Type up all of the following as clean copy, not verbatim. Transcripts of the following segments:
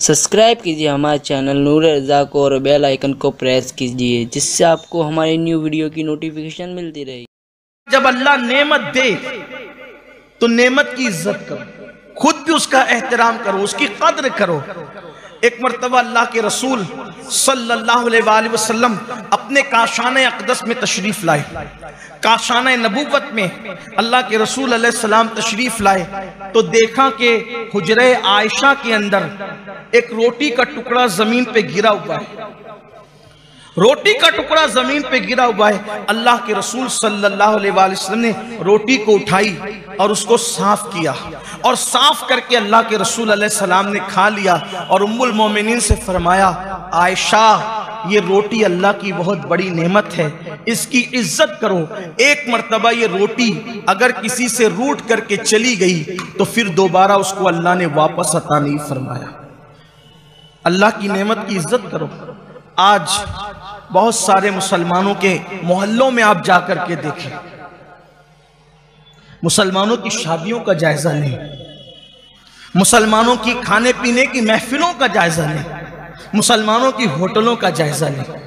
Subscribe कीजिए हमारे channel नूर रज़ा को और बेल आइकन को प्रेस कीजिए, जिससे आपको हमारी न्यू वीडियो की नोटिफिकेशन मिलती रहे। जब अल्लाह नेमत दे तो नेमत की इज्जत करो, खुद भी उसका एहतराम करो, उसकी कद्र करो। एक मर्तबा अल्लाह के रसूल सल्लल्लाहु अलैहि वसल्लम अपने काशाने अक़दस में तशरीफ लाए। काशाने नबूवत में अल्लाह के रसूल अलैहि सलाम तशरीफ लाए तो देखा कि हुजरे आयशा के अंदर एक रोटी का टुकड़ा जमीन पे गिरा हुआ है। रोटी का टुकड़ा जमीन पे गिरा हुआ है। अल्लाह के रसूल सल्लल्लाहु अलैहि वसल्लम ने रोटी को उठाई और उसको साफ किया और साफ करके अल्लाह के रसूल अलैहि सलाम ने खा लिया और उम्मुल मोमिनीन से फरमाया, आयशा ये रोटी अल्लाह की बहुत बड़ी नेमत है, इसकी इज्जत करो। एक मर्तबा ये रोटी अगर किसी से रूठ करके चली गई तो फिर दोबारा उसको अल्लाह ने वापस अता नहीं फरमाया। अल्लाह की नेमत की इज्जत करो। आज बहुत सारे मुसलमानों के मोहल्लों में आप जाकर के देखें, मुसलमानों की शादियों का जायजा नहीं, मुसलमानों की खाने पीने की महफिलों का जायजा नहीं, मुसलमानों की होटलों का जायजा नहीं।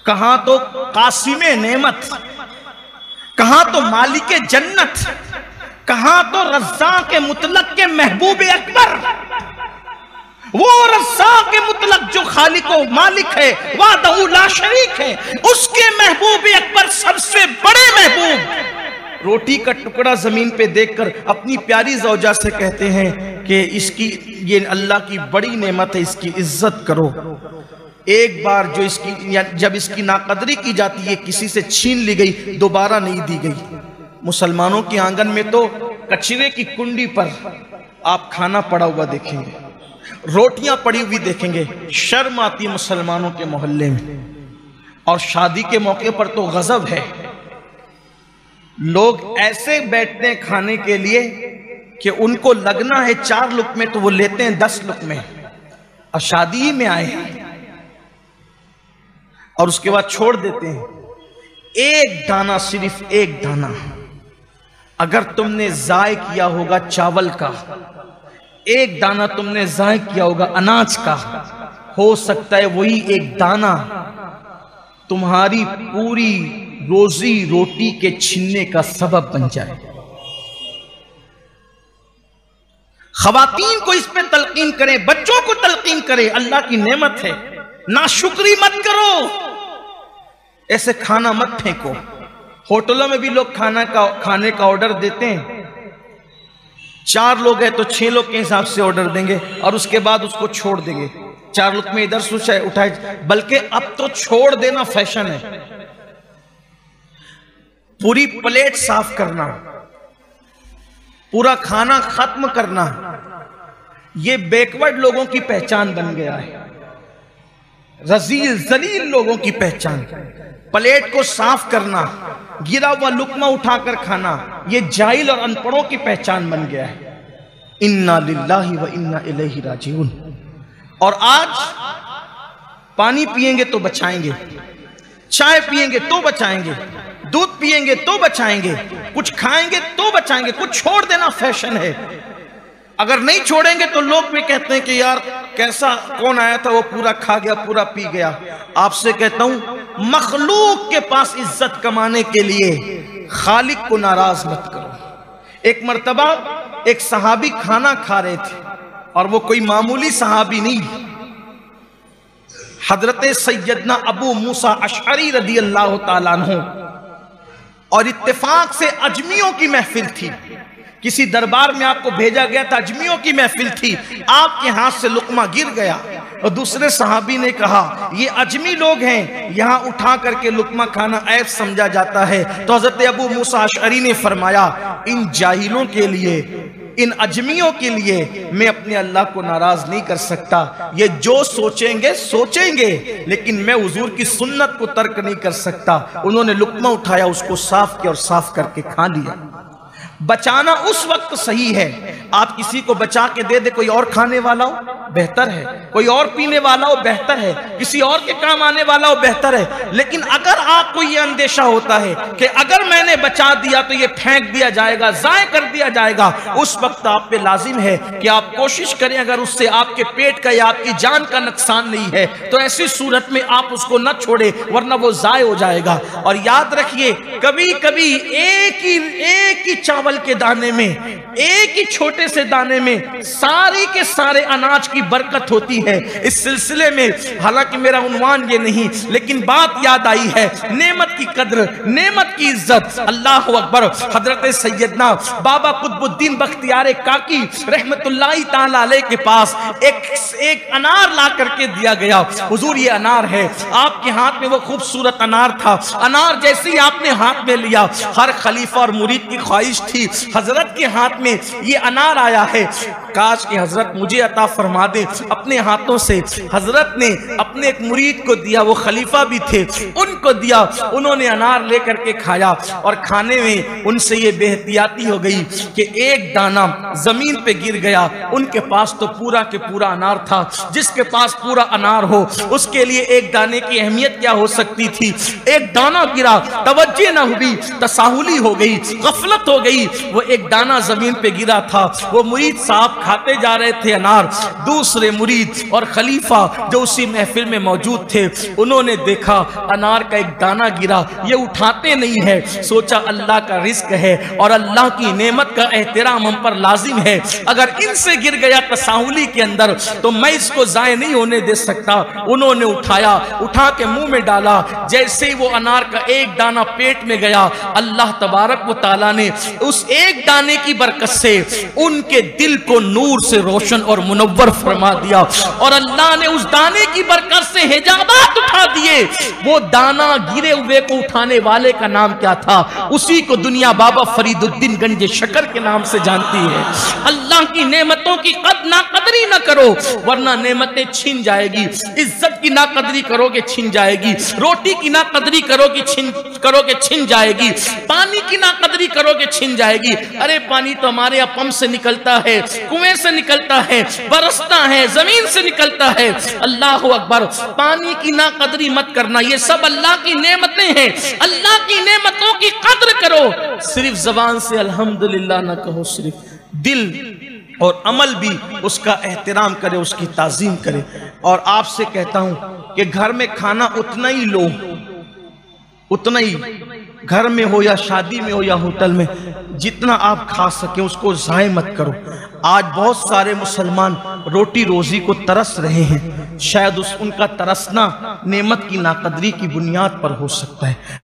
कहां तो कासिमे नेमत, कहां तो मालिके जन्नत, कहां तो रज़्ज़ाक़ मुतलक के महबूब अकबर, वो रज़्ज़ाक़ मुतलक जो खालिक व मालिक है, वाहदहू ला शरीक है, उसके महबूब अकबर सबसे बड़े महबूब रोटी का टुकड़ा जमीन पे देखकर अपनी प्यारी ज़ौजा से कहते हैं कि इसकी ये अल्लाह की बड़ी नेमत है, इसकी इज्जत करो। एक बार जो इसकी जब इसकी नाकदरी की जाती है, किसी से छीन ली गई, दोबारा नहीं दी गई। मुसलमानों के आंगन में तो कचरे की कुंडी पर आप खाना पड़ा हुआ देखेंगे, रोटियां पड़ी हुई देखेंगे। शर्म आती है मुसलमानों के मोहल्ले में। और शादी के मौके पर तो गजब है, लोग ऐसे बैठते हैं खाने के लिए कि उनको लगना है 4 लुक़मे तो वो लेते हैं 10 लुक़मे, और शादी ही में आए हैं और उसके बाद छोड़ देते हैं। एक दाना, सिर्फ एक दाना अगर तुमने ज़ाय किया होगा चावल का, एक दाना तुमने ज़ाय किया होगा अनाज का, हो सकता है वही एक दाना तुम्हारी पूरी रोजी रोटी के छीनने का सबब बन जाए। खवातीन को इस पे तलकीन करें, बच्चों को तलकीन करें, अल्लाह की नेमत है, नाशुक्री मत करो, ऐसे खाना मत फेंको। होटलों में भी लोग खाने का ऑर्डर देते हैं, 4 लोग हैं तो 6 लोग के हिसाब से ऑर्डर देंगे और उसके बाद उसको छोड़ देंगे। 4 लुक़मे इधर से उठाए, बल्कि अब तो छोड़ देना फैशन है। पूरी प्लेट साफ करना, पूरा खाना खत्म करना, ये बैकवर्ड लोगों की पहचान बन गया है, रजील जलील लोगों की पहचान। प्लेट को साफ करना, गिरा हुआ लुकमा उठाकर खाना, ये जाहिल और अनपढ़ों की पहचान बन गया है। इन्ना लिल्लाहि व इन्ना इलैहि राजिऊन। और आज पानी पिएंगे तो बचाएंगे, चाय पिएंगे तो बचाएंगे, दूध पिएंगे तो बचाएंगे, कुछ खाएंगे तो बचाएंगे, कुछ छोड़ देना फैशन है। अगर नहीं छोड़ेंगे तो लोग भी कहते हैं कि यार कैसा, कौन आया था वो पूरा खा गया, पूरा पी गया। आपसे कहता हूं, मखलूक के पास इज्जत कमाने के लिए खालिक को नाराज मत करो। एक मर्तबा एक सहाबी खाना खा रहे थे और वो कोई मामूली सहाबी नहीं, हजरत सैयदना अबू मूसा अशअरी रदी अल्लाह ताला अन्हु, और इत्तेफाक से अजमियों की महफिल थी, किसी दरबार में आपको भेजा गया था, अजमियों की महफिल थी, आपके हाथ से लुकमा गिर गया और दूसरे सहाबी ने कहा ये अजमी लोग हैं, यहां उठा करके लुकमा खाना ऐब समझा जाता है। तो हजरत अबू मूसा अशअरी ने फरमाया, इन जाहिलों के लिए, इन अजमियों के लिए मैं अपने अल्लाह को नाराज नहीं कर सकता। ये जो सोचेंगे सोचेंगे, लेकिन मैं हुजूर की सुन्नत को तर्क नहीं कर सकता। उन्होंने लुकमा उठाया, उसको साफ किया और साफ करके खा लिया। बचाना उस वक्त सही है, आप किसी को बचा के दे दे, कोई और खाने वाला हो, बेहतर है, कोई और पीने वाला हो बेहतर है, किसी और के काम आने वाला हो बेहतर है। लेकिन अगर आपको ये अंदेशा होता है कि अगर मैंने बचा दिया तो ये फेंक दिया जाएगा, जाय कर दिया जाएगा, उस वक्त आप पे लाजिम है कि आप कोशिश करें, अगर उससे आपके पेट का या आपकी जान का नुकसान नहीं है तो ऐसी सूरत में आप उसको न छोड़े, वरना वो जाय हो जाएगा। और याद रखिए, कभी कभी एक ही चावल के दाने में, एक ही छोटे से दाने में सारी के सारे अनाज की बरकत होती है। इस सिलसिले में हालांकि मेरा उन्वान ये नहीं, लेकिन बात याद आई है, नेमत की कद्र, नेमत की इज्जत। अल्लाह अकबर। हजरत सैयदना बाबा कुतुबुद्दीन बख्तियार काकी रहमतुल्लाहि ताला अलैह के पास एक अनार ला करके दिया गया। हुजूर ये अनार है। आपके हाथ में वो खूबसूरत अनार था। अनार जैसे ही आपने हाथ में लिया, हर खलीफा और मुरीद की ख्वाहिश थी हजरत के हाथ में ये अनार आया है, काश कि हजरत मुझे अता फरमा दे। अपने हाथों से हजरत ने अपने एक मुरीद को दिया, वो खलीफा भी थे, उनको दिया। उन्होंने अनार लेकर के खाया और खाने में उनसे ये बेहतियाती हो गई कि एक दाना जमीन पे गिर गया। उनके पास तो पूरा के पूरा अनार था। जिसके पास पूरा अनार हो उसके लिए एक दाने की अहमियत क्या हो सकती थी। एक दाना गिरा, तवज्जो न हुई, तसाहुली हो गई, गफलत हो गई। वो एक दाना जमीन पे गिरा था। वो मुरीद साहब खाते जा रहे थे अनार। दूसरे मुरीद और खलीफा जो उसी महफिल में मौजूद थे, उन्होंने देखा अनार का एक दाना गिरा, ये उठाते नहीं है। सोचा अल्लाह का रिस्क है और अल्लाह की नेमत का एहतराम हम पर लाजिम है। अगर इनसे गिर गया तसाहुली के अंदर तो मैं इसको जाय नहीं होने दे सकता। उन्होंने उठाया, उठा के मुंह में डाला। जैसे ही वो अनार का एक दाना पेट में गया, अल्लाह तबारक व तआला ने उस एक दाने की बरकत से उनके दिल को नूर से रोशन और मुनव्वर फरमा दिया। और अल्लाह ने उस दाने की बरकत से हिजाबात उठा दिए। वो दाना गिरे हुए को उठाने वाले का नाम क्या था? उसी को दुनिया बाबा फरीदुद्दीन गंज शकर के नाम से जानती है। अल्लाह की नेमतों की नाकदरी न करो, वरना नेमतें छीन जाएगी। इज्जत की नाकदरी करोगे छीन जाएगी। रोटी की नाकदरी करोगे छीन जाएगी। पानी की नाकदरी करोगे छीन जाएगी। अरे पानी तो हमारे यहाँ पंप से निकलता है, कुएं से निकलता है, बरसता है, जमीन से निकलता है। अल्लाह अकबर। पानी की नाकदरी मत करना, ये सब अल्लाह की नेमतें हैं। अल्लाह की नेमतों की कद्र करो। सिर्फ जबान से अल्हम्दुलिल्लाह न कहो, सिर्फ दिल और अमल भी उसका एहतराम करे, उसकी ताजीम करे। और आपसे कहता हूं कि घर में खाना उतना ही लो, उतना ही, घर में हो या शादी में हो या होटल में, जितना आप खा सके उसको ज़ाय मत करो। आज बहुत सारे मुसलमान रोटी रोजी को तरस रहे हैं। शायद उनका तरसना नेमत की नाकदरी की बुनियाद पर हो सकता है।